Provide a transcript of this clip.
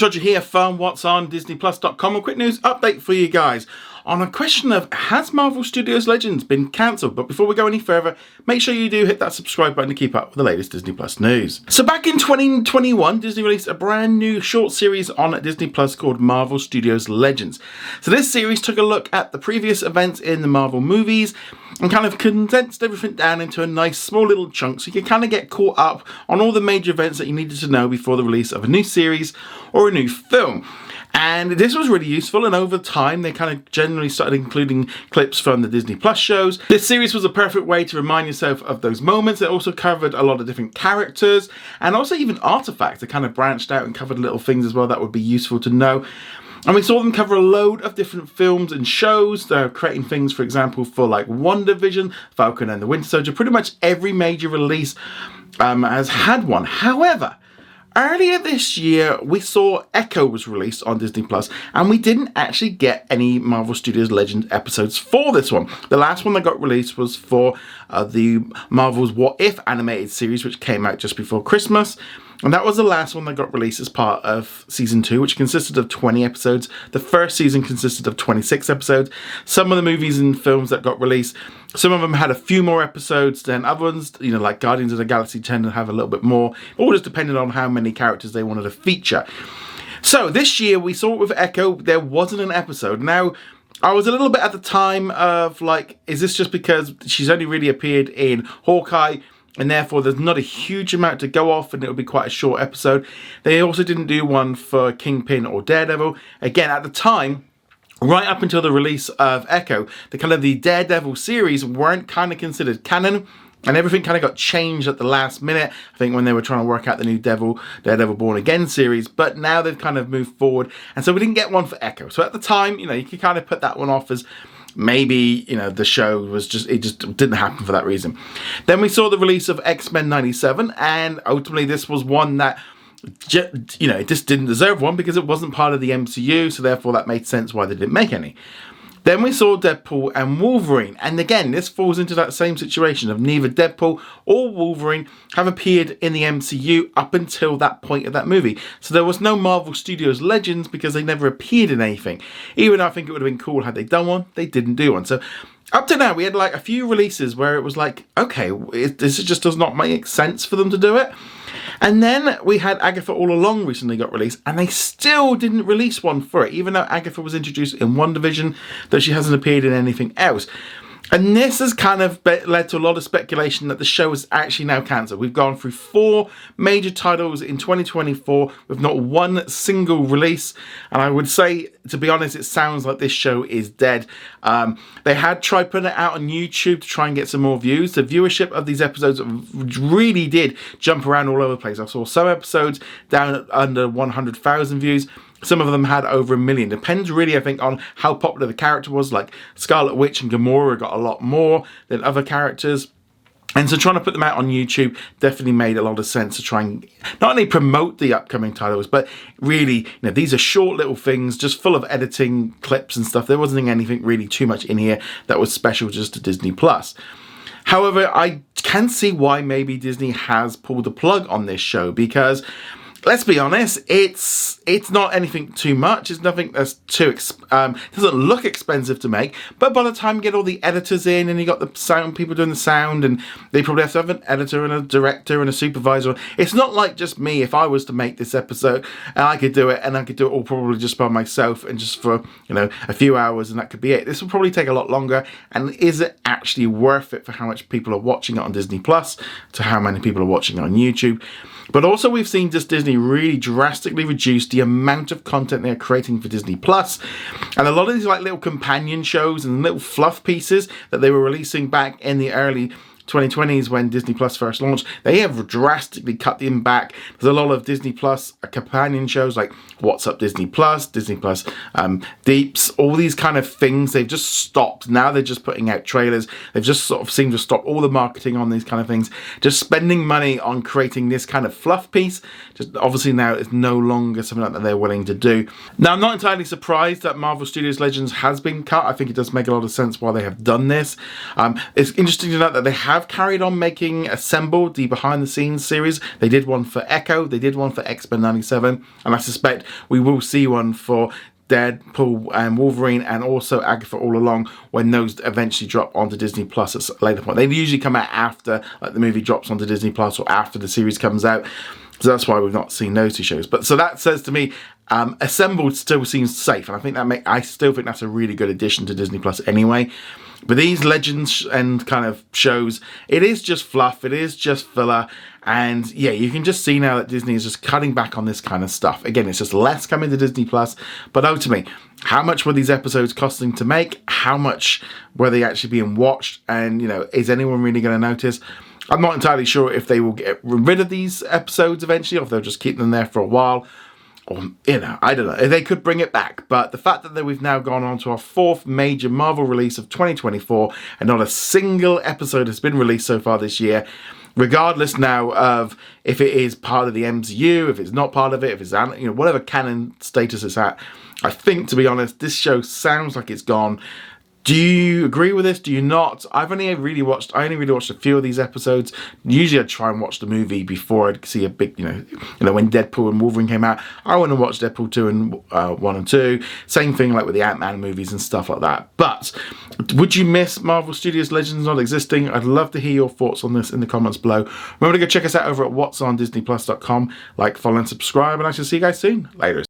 Thanks, Roger here from What's on DisneyPlus.com. A quick news update for you guys on a question of, has Marvel Studios Legends been cancelled? But before we go any further, make sure you do hit that subscribe button to keep up with the latest Disney Plus news. So back in 2021, Disney released a brand new short series on Disney Plus called Marvel Studios Legends. So this series took a look at the previous events in the Marvel movies and kind of condensed everything down into a nice small little chunk so you can kind of get caught up on all the major events that you needed to know before the release of a new series or a new film. And this was really useful, and over time they kind of generally started including clips from the Disney Plus shows. This series was a perfect way to remind yourself of those moments. It also covered a lot of different characters and also even artifacts. It kind of branched out and covered little things as well that would be useful to know. And we saw them cover a load of different films and shows. They're creating things, for example, for like WandaVision, Falcon and the Winter Soldier. Pretty much every major release has had one. However, earlier this year, we saw Echo was released on Disney Plus, and we didn't actually get any Marvel Studios Legends episodes for this one. The last one that got released was for the Marvel's What If animated series, which came out just before Christmas. And that was the last one that got released as part of Season 2, which consisted of 20 episodes. The first season consisted of 26 episodes. Some of the movies and films that got released, some of them had a few more episodes than other ones, you know, like Guardians of the Galaxy tend to have a little bit more, all just depending on how many characters they wanted to feature. So this year we saw it with Echo, there wasn't an episode. Now, I was a little bit at the time of like, is this just because she's only really appeared in Hawkeye, and therefore there's not a huge amount to go off and it would be quite a short episode. They also didn't do one for Kingpin or Daredevil. Again, at the time, right up until the release of Echo, the Daredevil series weren't kind of considered canon, and everything kind of got changed at the last minute, I think, when they were trying to work out the new Daredevil Born Again series. But now they've kind of moved forward, and so we didn't get one for Echo. So at the time, you know, you could kind of put that one off as maybe, you know, the show was just didn't happen for that reason. Then we saw the release of X-Men 97, and ultimately this was one that, you know, it just didn't deserve one because it wasn't part of the MCU, so therefore that made sense why they didn't make any. Then we saw Deadpool and Wolverine, and again, this falls into that same situation of neither Deadpool or Wolverine have appeared in the MCU up until that point of that movie. So there was no Marvel Studios Legends because they never appeared in anything. Even though I think it would have been cool had they done one, they didn't do one. So up to now, we had like a few releases where it was like, okay, this just does not make sense for them to do it. And then we had Agatha All Along recently got released, and they still didn't release one for it, even though Agatha was introduced in WandaVision, though she hasn't appeared in anything else. And this has kind of led to a lot of speculation that the show is actually now cancelled. We've gone through 4 major titles in 2024 with not one single release. And I would say, to be honest, it sounds like this show is dead. They had tried putting it out on YouTube to try and get some more views. The viewership of these episodes really did jump around all over the place. I saw some episodes down at under 100,000 views. Some of them had over 1 million. Depends really, I think, on how popular the character was. Like Scarlet Witch and Gamora got a lot more than other characters. And so trying to put them out on YouTube definitely made a lot of sense to try and not only promote the upcoming titles, but really, you know, these are short little things, just full of editing clips and stuff. There wasn't anything really too much in here that was special just to Disney Plus. However, I can see why maybe Disney has pulled the plug on this show because, let's be honest, it's not anything too much. It's nothing that's too doesn't look expensive to make. But by the time you get all the editors in and you got the sound people doing the sound, and they probably have to have an editor and a director and a supervisor. It's not like just me. If I was to make this episode, and I could do it, and I could do it all probably just by myself and just for, you know, a few hours, and that could be it. This will probably take a lot longer. And is it actually worth it for how much people are watching it on Disney Plus to how many people are watching it on YouTube? But also we've seen just Disney really drastically reduce the amount of content they're creating for Disney Plus. And a lot of these like little companion shows and little fluff pieces that they were releasing back in the early 2020s when Disney Plus first launched, they have drastically cut them back. There's a lot of Disney Plus companion shows like What's Up Disney Plus Deeps, all these kind of things, they've just stopped. Now they're just putting out trailers. They've just sort of seemed to stop all the marketing on these kind of things. Just spending money on creating this kind of fluff piece, just obviously now it's no longer something that they're willing to do. Now, I'm not entirely surprised that Marvel Studios Legends has been cut. I think it does make a lot of sense why they have done this. It's interesting to note that they have have carried on making Assembled, the behind the scenes series. They did one for Echo, they did one for X-Men 97, and I suspect we will see one for Deadpool and Wolverine, and also Agatha All Along, when those eventually drop onto Disney Plus at a later point. They usually come out after the movie drops onto Disney Plus or after the series comes out. So that's why we've not seen those two shows. But so that says to me, Assembled still seems safe, and I think I still think that's a really good addition to Disney Plus anyway. But these Legends and kind of shows, it is just fluff, it is just filler, and yeah, you can just see now that Disney is just cutting back on this kind of stuff. Again, it's just less coming to Disney Plus, but ultimately, how much were these episodes costing to make? How much were they actually being watched? And, is anyone really going to notice? I'm not entirely sure if they will get rid of these episodes eventually, or if they'll just keep them there for a while. Or, I don't know. They could bring it back. But the fact that we've now gone on to our 4th major Marvel release of 2024, and not a single episode has been released so far this year, regardless now of if it is part of the MCU, if it's not part of it, if it's, whatever canon status it's at, I think, to be honest, this show sounds like it's gone. Do you agree with this? Do you not? I only really watched a few of these episodes. Usually I'd try and watch the movie before I'd see a big, when Deadpool and Wolverine came out, I went and watched Deadpool 2 and 1 and 2. Same thing like with the Ant-Man movies and stuff like that. But would you miss Marvel Studios Legends not existing? I'd love to hear your thoughts on this in the comments below. Remember to go check us out over at whatsondisneyplus.com. Like, follow and subscribe, and I shall see you guys soon. Later.